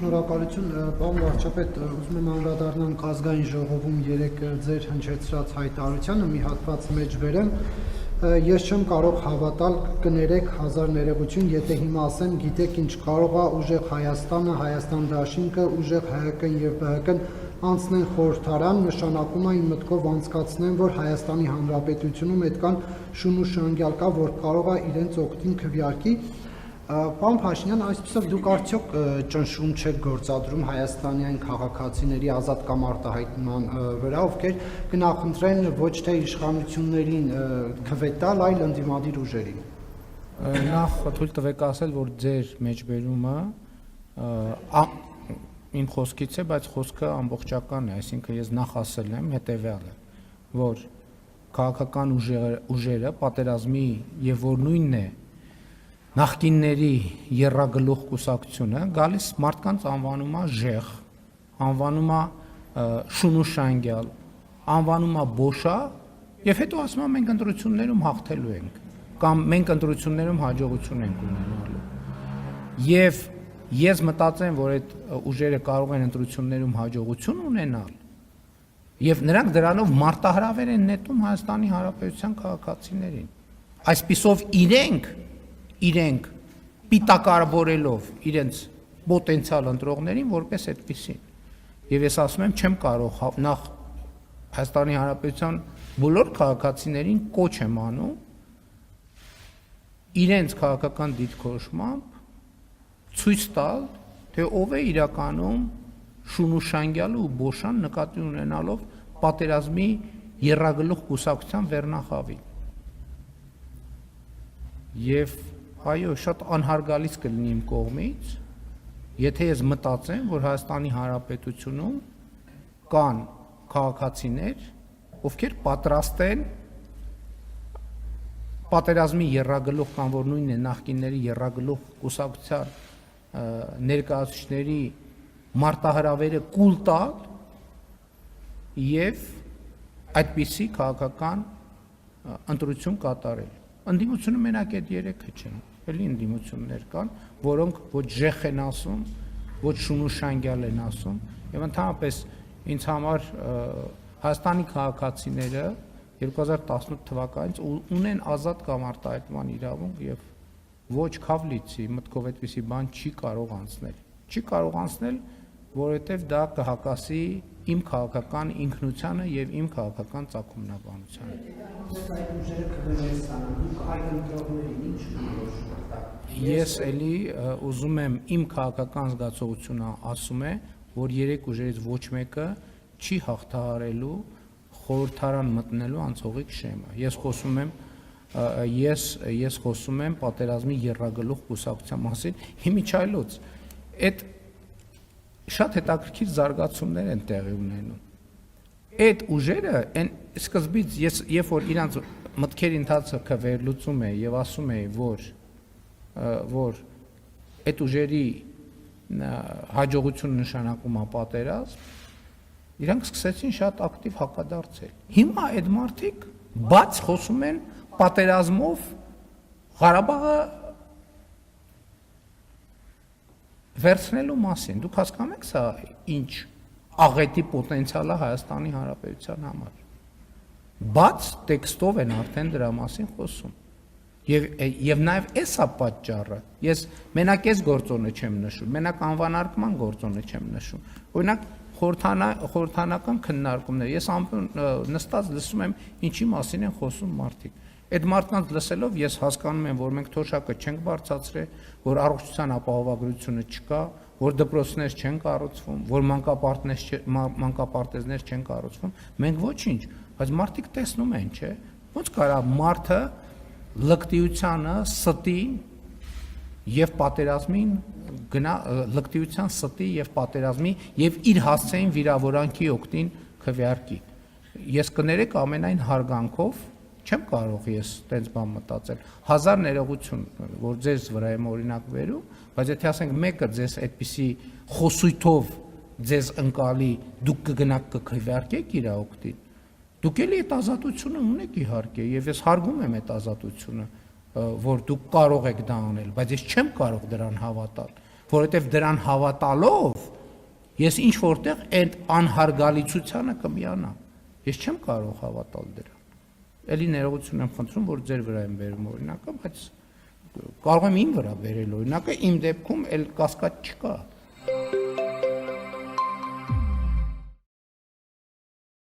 Շնորհակալություն, պարոն վարչապետ, ուզում եմ անդրադառնամ ազգային ժողովում երեք ձեր հնչեցրած հայտարարությանը մի հատված մեջ բերեմ։ Ես չեմ կարող հավատալ, կներեք հազար ներողություն, եթե հիմա ասեմ, գիտեք ինչ, կարող է ուժեղ Հայաստանը, Հայաստան դաշինքը, ուժեղ ՀՀԿ-ն եւ ԲՀԿ-ն անցնեն խորհրդարան, նշանակում է իմ մտքով անցկացնեն, որ Հայաստանի Հանրապետությունում այդքան շուն ու շնորհյալ կա, որ կարող է իրենց օգտին քվեարկի։ Պարոն Փաշինյան, այսպեսով դուք արդյոք ճնշում չեք գործադրում հայաստանյան քաղաքացիների ազատ կամ արտահայտման վրա, ովքեր կնախընտրեն ոչ թե իշխանություններին քվետալ, այլ ընդդիմադիր ուժերին։ Նախ թույլ տվեք ասել, որ ձեր մեջբերումը իմ խոսքից է, բայց խոսքը ամբողջական է, այսինքն ես նախ ասել եմ հետևյալը, որ քաղաքական ուժերը պատերազմի եւ որ նույնն է նախկինների եռագլուխ կուսակցությունը գալիս մարդկանց անվանում է ժեղ, անվանում է շունուշանգյալ, անվանում է բոշա եւ հետո ասում է մենք ընտրություններում հաղթելու ենք կամ մենք ընտրություններում հաջողություն ենք ունենալու։ Եվ ես մտածեմ, որ այդ ուժերը կարող են ընտրություններում հաջողություն ունենալ եւ նրանք դրանով մարտահրավեր են նետում Հայաստանի Հանրապետության քաղաքացիներին։ Այսպիսով իրենք պիտակարբորելով իրենց պոտենցիալ ընտրողներին որպես այդպեսին։ Եվ ես ասում եմ, չեմ կարող նախ Հայաստանի Հանրապետության բոլոր քաղաքացիներին կոչ եմ անում իրենց քաղաքական դիրքորոշմամբ ցույց տալ, թե ով է իրականում շունուշանգյալը ու բոշան նկատի ունենալով պատերազմի եռագլուխ կուսակցության վերնախավին։ Եվ այո, շատ անհարգալից կլինի իմ կողմից, եթե ես մտածեմ, որ Հայաստանի Հանրապետությունում կան քաղաքացիներ, ովքեր պատրաստ են պատերազմի եռագլուխ կամ որ նույնն է նախկինների եռագլուխ կուսակցության ներկայացուցիչների մարտահրավերը կուլ տալ եւ այդպիսի քաղաքական ընտրություն կատարել։ Ընդդիմությունը մենակ այդ երեքը չեն, էլի ընդդիմություններ կան, որոնք ոչ ժեխ են ասում, ոչ շունուշանգյալ են ասում, եւ ընդհանրապես ինձ համար Հայաստանի քաղաքացիները 2018 թվականից ունեն ազատ կամ արտահայտման իրավունք եւ ոչ քավլիցի մտքով այդպիսի բան չի կարող անցնել։ Չի կարող անցնել, որովհետեւ դա կհակասի իմ քաղաքական ինքնությանը եւ իմ քաղաքական ծագումնաբանությանը։ Ես էլի ուզում եմ իմ քաղաքական զգացողությունը ասում է, որ երեք ուժերից ոչ մեկը չի հաղթահարելու խորհրդարան մտնելու անցողիկ շեմը։ Ես խոսում եմ պատերազմի եռագլուխ կուսակցության մասին, հիմիջայլոց այդ շատ հետաքրքիր զարգացումներ են տեղի ունենում։ Այդ ուժերը այն սկզբից երբ որ իրանց մտքերի ընթացքը վերլուծում է եւ ասում է, որ այդ ուժերի հաջողություն նշանակում է պատերազմ, իրանք սկսեցին շատ ակտիվ հակադարձել։ Հիմա այդ մարդիկ բաց խոսում են պատերազմով Ղարաբաղը վերցնելու մասին։ Դուք հասկանում եք սա ինչ աղետի պոտենցիալ է Հայաստանի Հանրապետության համար։ Բաց տեքստով են արդեն դրա մասին խոսում։ Եվ նաև էսա պատճառը։ Ես մենակ այս գործոնը չեմ նշում, մենակ անվանարկման գործոնը չեմ նշում։ Օրինակ խորհրդանական քննարկումներ։ Ես նստած լսում եմ ինչի մասին են խոսում մարդիկ։ Այդ մարդկանց լսելով ես հասկանում եմ, որ մենք թոշակը չենք բարձրացրել, որ առողջության ապահովագրությունը չկա, որ դպրոցներ չեն կառուցվում, որ մանկապարտեզներ չեն կառուցվում։ Մենք ոչինչ, բայց մարդիկ տեսնում են, չէ՞։ Ոնց կարա մարդը լկտիությանը, ստին եւ պատերազմին լկտիության ստի եւ պատերազմի եւ իր հասցեին վիրավորանքի օգտին քվեարկի։ Ես կներեք ամենայն հարգանքով չեմ կարող ես տենց բան մտածել։ Հազար ներողություն, որ ձեզ վրա եմ օրինակ վերում, բայց եթե ասենք մեկը ձեզ այդպիսի խոսույթով ձեզ ընկալի, դուք կգնաք կքվեարկեք իր օգտին, դուք էլի այդ ազատությունը ունեք իհարկե, եւ ես հարգում եմ այդ ազատությունը, որ դուք կարող եք դա անել, բայց ես չեմ կարող դրան հավատալ, որովհետև դրան հավատալով ես ինչ որտեղ այդ անհարգալիցությանը կմիանամ։ Ես չեմ կարող հավատալ դրան։ Էլի ներողություն եմ խնդրում, որ ձեր վրա եմ բերում օրինակը, բայց կարող եմ իմ վրա բերել օրինակը, իմ դեպքում էլ կասկած չկա։